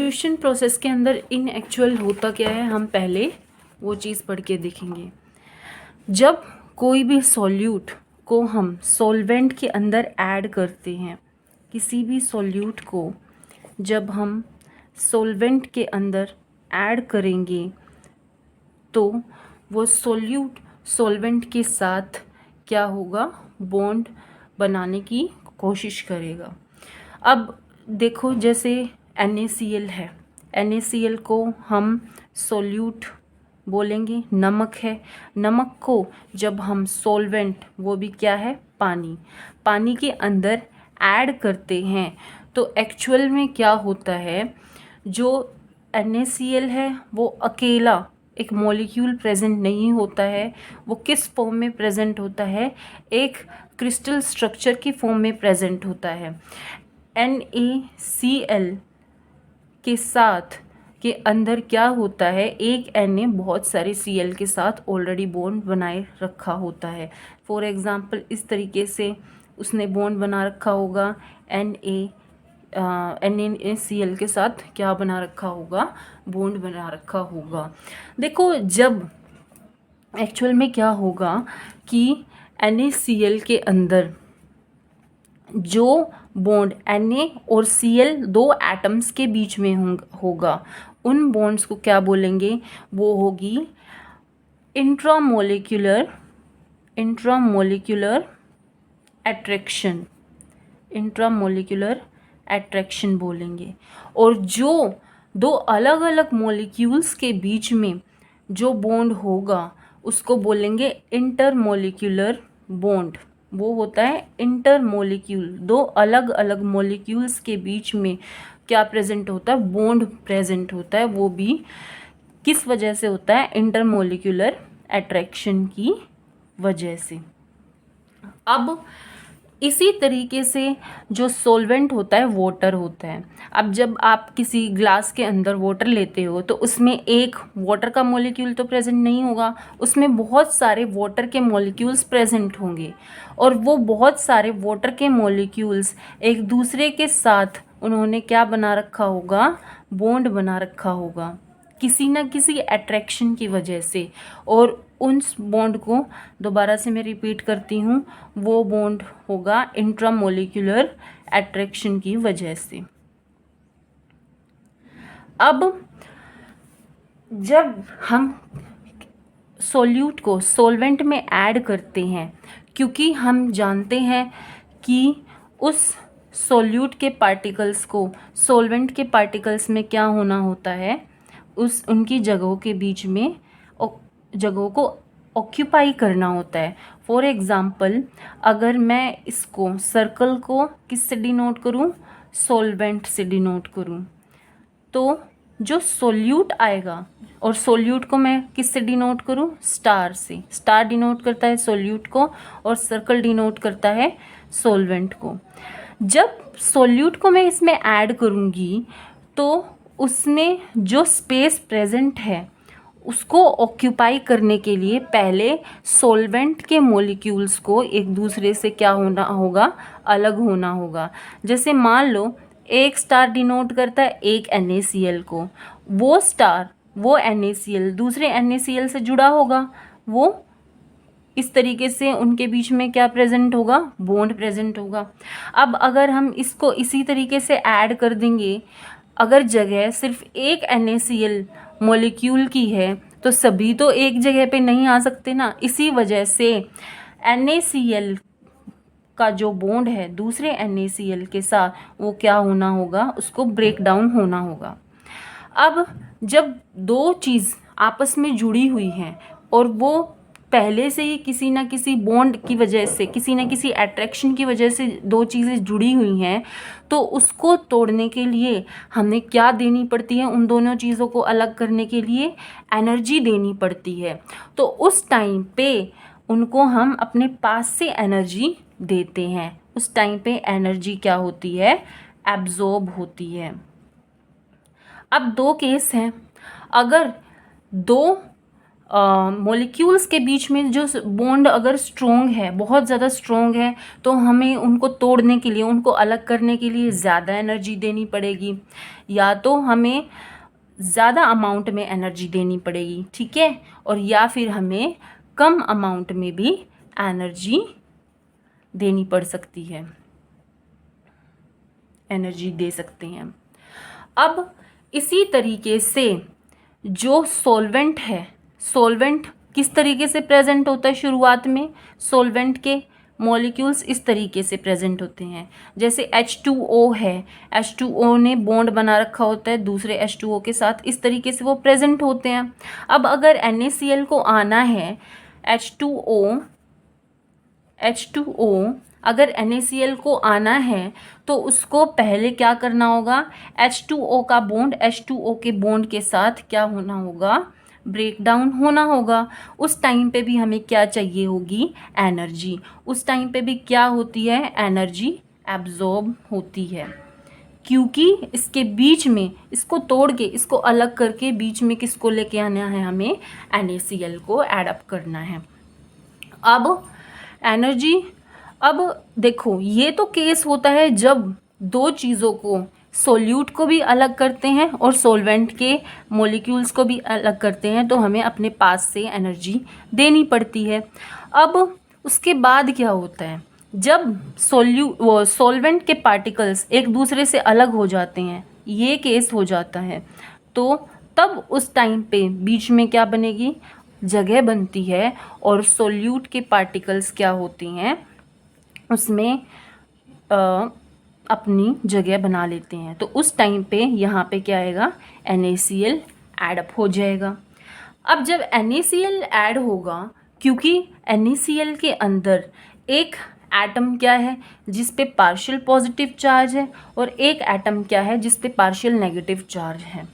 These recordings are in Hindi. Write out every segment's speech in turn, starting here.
सॉल्यूशन प्रोसेस के अंदर इन एक्चुअल होता क्या है, हम पहले वो चीज़ पढ़ के देखेंगे। जब कोई भी सॉल्यूट को हम सॉल्वेंट के अंदर ऐड करते हैं, किसी भी सॉल्यूट को जब हम सॉल्वेंट के अंदर ऐड करेंगे तो वो सॉल्यूट सॉल्वेंट के साथ क्या होगा, बॉन्ड बनाने की कोशिश करेगा। अब देखो, जैसे NaCl है, NaCl को हम सॉल्यूट बोलेंगे, नमक है, नमक को जब हम सॉल्वेंट, वो भी क्या है, पानी, पानी के अंदर ऐड करते हैं तो एक्चुअल में क्या होता है, जो NaCl है वो अकेला एक मॉलिक्यूल प्रेजेंट नहीं होता है। वो किस फॉर्म में प्रेजेंट होता है, एक क्रिस्टल स्ट्रक्चर की फॉर्म में प्रेजेंट होता है। NaCl के साथ के अंदर क्या होता है, एक Na बहुत सारे Cl के साथ ऑलरेडी बॉन्ड बनाए रखा होता है। फॉर एग्जांपल इस तरीके से उसने बॉन्ड बना रखा होगा, NaCl के साथ क्या बना रखा होगा, बॉन्ड बना रखा होगा। देखो, जब एक्चुअल में क्या होगा कि NaCl के अंदर जो बॉन्ड Na और Cl दो एटम्स के बीच में होगा, उन बॉन्ड्स को क्या बोलेंगे, वो होगी इंट्रामोलिक्यूलर अट्रैक्शन, इंट्रामोलिक्यूलर अट्रैक्शन बोलेंगे। और जो दो अलग अलग मॉलिक्यूल्स के बीच में जो बॉन्ड होगा उसको बोलेंगे इंटरमोलिक्यूलर बॉन्ड। वो होता है इंटरमोलिक्यूल, दो अलग अलग मॉलिक्यूल्स के बीच में क्या प्रेजेंट होता है, बॉन्ड प्रेजेंट होता है। वो भी किस वजह से होता है, इंटरमोलिक्यूलर अट्रैक्शन की वजह से। अब इसी तरीके से जो सॉल्वेंट होता है, वाटर होता है। अब जब आप किसी ग्लास के अंदर वाटर लेते हो तो उसमें एक वाटर का मॉलिक्यूल तो प्रेजेंट नहीं होगा, उसमें बहुत सारे वाटर के मॉलिक्यूल्स प्रेजेंट होंगे। और वो बहुत सारे वाटर के मॉलिक्यूल्स एक दूसरे के साथ उन्होंने क्या बना रखा होगा, बॉन्ड बना रखा होगा किसी न किसी अट्रैक्शन की वजह से। और उस बॉन्ड को दोबारा से मैं रिपीट करती हूँ, वो बॉन्ड होगा इंट्रामोलिक्यूलर अट्रैक्शन की वजह से। अब जब हम सॉल्यूट को सॉल्वेंट में ऐड करते हैं, क्योंकि हम जानते हैं कि उस सॉल्यूट के पार्टिकल्स को सॉल्वेंट के पार्टिकल्स में क्या होना होता है, उनकी जगहों के बीच में जगहों को ऑक्यूपाई करना होता है। फॉर एग्ज़ाम्पल, अगर मैं इसको सर्कल को किससे डिनोट करूँ, सॉल्वेंट से डिनोट करूँ, तो जो सॉल्यूट आएगा, और सॉल्यूट को मैं किससे डिनोट करूँ, स्टार से। स्टार डिनोट करता है सॉल्यूट को और सर्कल डिनोट करता है सॉल्वेंट को। जब सॉल्यूट को मैं इसमें ऐड करूँगी तो उसमें जो स्पेस प्रेजेंट है उसको ऑक्यूपाई करने के लिए पहले सॉल्वेंट के मॉलिक्यूल्स को एक दूसरे से क्या होना होगा, अलग होना होगा। जैसे मान लो एक स्टार डिनोट करता है एक NaCl को, वो स्टार, वो NaCl दूसरे NaCl से जुड़ा होगा, वो इस तरीके से उनके बीच में क्या प्रेजेंट होगा, बॉन्ड प्रेजेंट होगा। अब अगर हम इसको इसी तरीके से ऐड कर देंगे, अगर जगह सिर्फ एक NaCl मॉलिक्यूल की है तो सभी तो एक जगह पे नहीं आ सकते ना। इसी वजह से NaCl का जो बॉन्ड है दूसरे NaCl के साथ, वो क्या होना होगा, उसको ब्रेक डाउन होना होगा। अब जब दो चीज़ आपस में जुड़ी हुई हैं और वो पहले से ही किसी ना किसी बॉन्ड की वजह से, किसी ना किसी अट्रैक्शन की वजह से दो चीज़ें जुड़ी हुई हैं, तो उसको तोड़ने के लिए हमें क्या देनी पड़ती है, उन दोनों चीज़ों को अलग करने के लिए एनर्जी देनी पड़ती है। तो उस टाइम पे उनको हम अपने पास से एनर्जी देते हैं। उस टाइम पे एनर्जी क्या होती है, एब्जॉर्ब होती है। अब दो केस हैं। अगर दो मॉलिक्यूल्स के बीच में जो बॉन्ड अगर स्ट्रॉन्ग है, बहुत ज़्यादा स्ट्रॉन्ग है, तो हमें उनको तोड़ने के लिए, उनको अलग करने के लिए ज़्यादा एनर्जी देनी पड़ेगी, या तो हमें ज़्यादा अमाउंट में एनर्जी देनी पड़ेगी, ठीक है, और या फिर हमें कम अमाउंट में भी एनर्जी देनी पड़ सकती है, एनर्जी दे सकते हैं। अब इसी तरीके से जो सॉल्वेंट है, सॉल्वेंट किस तरीके से प्रेजेंट होता है? शुरुआत में सॉल्वेंट के मॉलिक्यूल्स इस तरीके से प्रेजेंट होते हैं, जैसे H2O है, H2O ने बॉन्ड बना रखा होता है दूसरे H2O के साथ, इस तरीके से वो प्रेजेंट होते हैं। अब अगर NaCl को आना है, H2O अगर NaCl को आना है तो उसको पहले क्या करना होगा? H2O का बॉन्ड H2O के बॉन्ड के साथ क्या होना होगा? ब्रेक डाउन होना होगा। उस टाइम पे भी हमें क्या चाहिए होगी? एनर्जी। उस टाइम पे भी क्या होती है? एनर्जी एब्जॉर्ब होती है, क्योंकि इसके बीच में, इसको तोड़ के, इसको अलग करके बीच में किसको लेके आना है? हमें NaCl को ऐड अप करना है। अब एनर्जी, अब देखो ये तो केस होता है जब दो चीज़ों को, सोल्यूट को भी अलग करते हैं और सॉल्वेंट के मॉलिक्यूल्स को भी अलग करते हैं, तो हमें अपने पास से एनर्जी देनी पड़ती है। अब उसके बाद क्या होता है? जब सॉल्वेंट के पार्टिकल्स एक दूसरे से अलग हो जाते हैं, ये केस हो जाता है, तो तब उस टाइम पे बीच में क्या बनेगी? जगह बनती है, और सोल्यूट के पार्टिकल्स क्या होते हैं? उसमें अपनी जगह बना लेते हैं। तो उस टाइम पे यहाँ पे क्या आएगा? NaCl ऐड अप हो जाएगा। अब जब NaCl ऐड होगा, क्योंकि NaCl के अंदर एक एटम क्या है जिस पे पार्शियल पॉजिटिव चार्ज है, और एक एटम क्या है जिस पे पार्शियल नेगेटिव चार्ज है,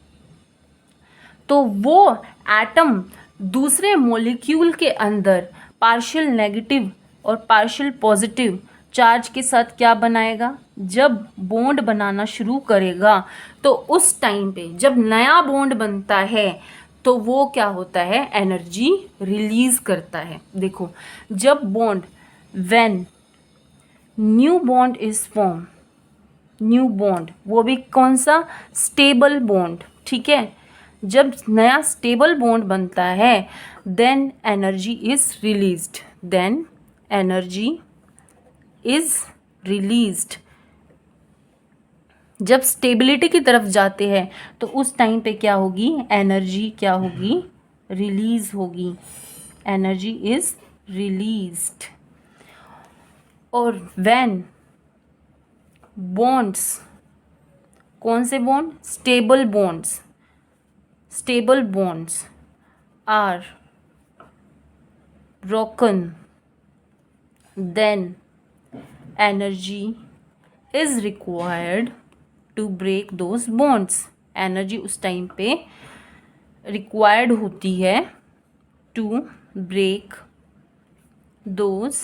तो वो एटम दूसरे मॉलिक्यूल के अंदर पार्शियल नेगेटिव और पार्शियल पॉजिटिव चार्ज के साथ क्या बनाएगा? जब बॉन्ड बनाना शुरू करेगा, तो उस टाइम पे जब नया बॉन्ड बनता है, तो वो क्या होता है? एनर्जी रिलीज करता है। देखो, जब bond, when new bond is form, new bond, वो भी कौन सा? स्टेबल बॉन्ड, ठीक है। जब नया स्टेबल बॉन्ड बनता है, then energy is released, then energy is released. जब स्टेबिलिटी की तरफ जाते हैं, तो उस टाइम पे क्या होगी? एनर्जी क्या होगी? रिलीज होगी, एनर्जी इज रिलीज्ड। और व्हेन बॉन्ड्स, कौन से बॉन्ड? Stable bonds, stable bonds are broken, then energy is required to break those bonds. Energy उस टाइम पे रिक्वायर्ड होती है टू ब्रेक दोज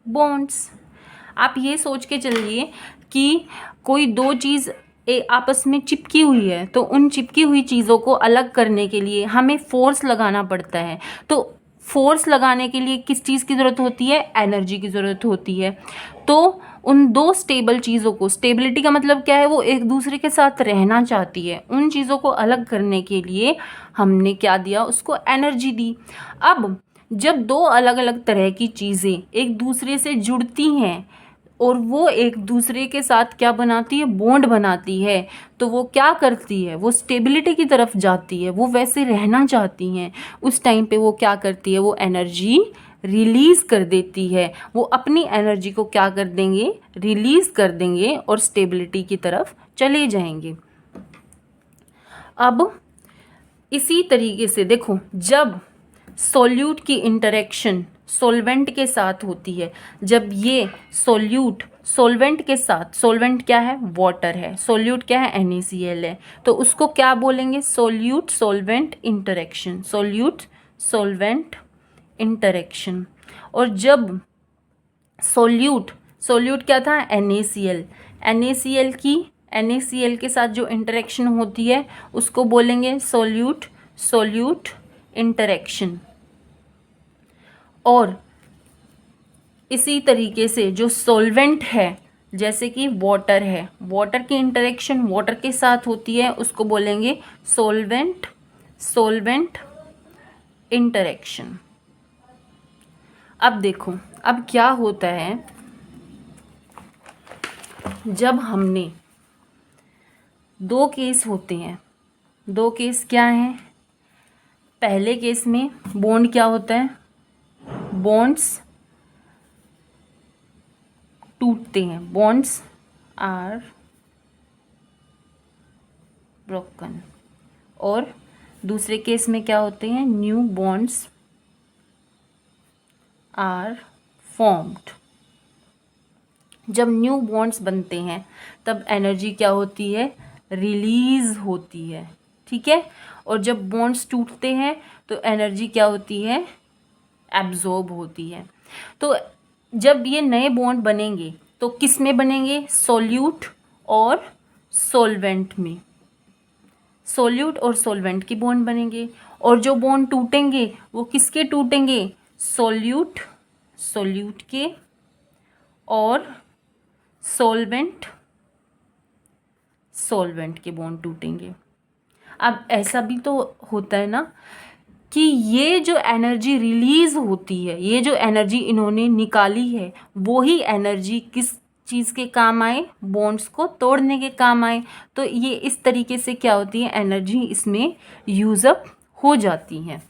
बॉन्ड्स। आप ये सोच के चलिए कि कोई दो चीज़ आपस में चिपकी हुई है, तो उन चिपकी हुई चीज़ों को अलग करने के लिए हमें फोर्स लगाना पड़ता है। तो फोर्स लगाने के लिए किस चीज़ की ज़रूरत होती है? एनर्जी की ज़रूरत होती है। तो उन दो स्टेबल चीज़ों को, स्टेबिलिटी का मतलब क्या है? वो एक दूसरे के साथ रहना चाहती है, उन चीज़ों को अलग करने के लिए हमने क्या दिया? उसको एनर्जी दी। अब जब दो अलग अलग तरह की चीज़ें एक दूसरे से जुड़ती हैं और वो एक दूसरे के साथ क्या बनाती है? बॉन्ड बनाती है, तो वो क्या करती है? वो स्टेबिलिटी की तरफ जाती है, वो वैसे रहना चाहती हैं। उस टाइम पे वो क्या करती है? वो एनर्जी रिलीज़ कर देती है। वो अपनी एनर्जी को क्या कर देंगे? रिलीज़ कर देंगे और स्टेबिलिटी की तरफ चले जाएंगे। अब इसी तरीके से देखो, जब सॉल्यूट की इंटरेक्शन सॉल्वेंट के साथ होती है, जब ये सॉल्यूट सॉल्वेंट के साथ, सॉल्वेंट क्या है? वाटर है, सॉल्यूट क्या है? NaCl है, तो उसको क्या बोलेंगे? Solute solvent interaction, solute solvent interaction. और जब सॉल्यूट, सॉल्यूट क्या था? NaCl, NaCl के साथ जो इंटरेक्शन होती है उसको बोलेंगे सॉल्यूट सॉल्यूट इंटरेक्शन। और इसी तरीके से जो सॉल्वेंट है, जैसे कि वाटर है, वाटर की इंटरेक्शन वाटर के साथ होती है, उसको बोलेंगे सॉल्वेंट सॉल्वेंट इंटरेक्शन। अब देखो, अब क्या होता है, जब हमने दो केस होते हैं, दो केस क्या हैं? पहले केस में बॉन्ड क्या होता है? बॉन्ड्स टूटते हैं, बॉन्ड्स आर ब्रोकन। और दूसरे केस में क्या होते हैं? New bonds are formed. जब न्यू बॉन्ड्स बनते हैं तब एनर्जी क्या होती है? रिलीज होती है, ठीक है। और जब बॉन्ड्स टूटते हैं तो एनर्जी क्या होती है? एब्जॉर्ब होती है। तो जब ये नए बॉन्ड बनेंगे तो किस में बनेंगे? सॉल्यूट और सॉल्वेंट में। सॉल्यूट और सॉल्वेंट की बॉन्ड बनेंगे। और जो बॉन्ड टूटेंगे वो किसके टूटेंगे? सॉल्यूट के और सॉल्वेंट के बॉन्ड टूटेंगे। अब ऐसा भी तो होता है ना कि ये जो एनर्जी रिलीज होती है, ये जो एनर्जी इन्होंने निकाली है, वो ही एनर्जी किस चीज़ के काम आए? बॉन्ड्स को तोड़ने के काम आए। तो ये इस तरीके से क्या होती है? एनर्जी इसमें यूज़ अप हो जाती है।